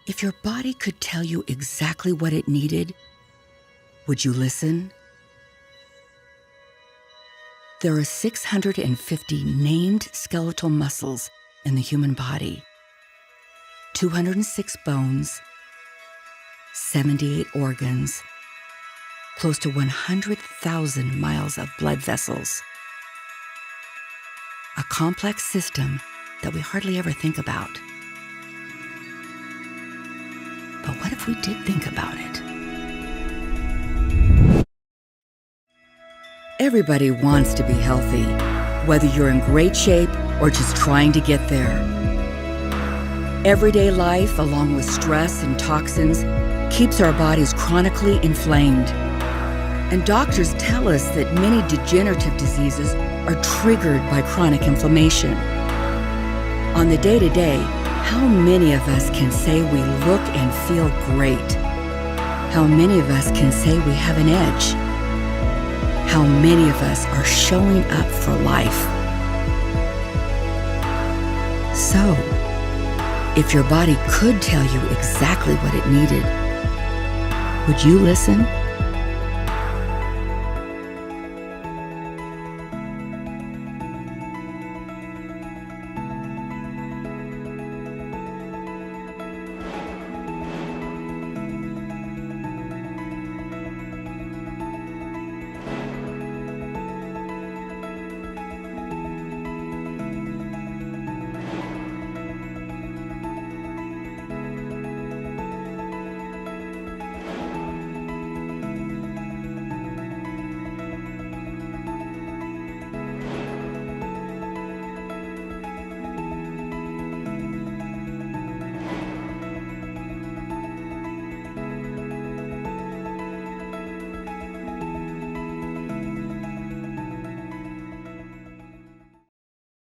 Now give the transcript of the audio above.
If your body could tell you exactly what it needed, would you listen? There are 650 named skeletal muscles in the human body, 206 bones, 78 organs, close to 100,000 miles of blood vessels. A complex system that we hardly ever think about. But what if we did think about it? Everybody wants to be healthy, whether you're in great shape or just trying to get there. Everyday life, along with stress and toxins, keeps our bodies chronically inflamed. And doctors tell us that many degenerative diseases are triggered by chronic inflammation. On the day-to-day, how many of us can say we look and feel great? How many of us can say we have an edge? How many of us are showing up for life? So, if your body could tell you exactly what it needed, would you listen?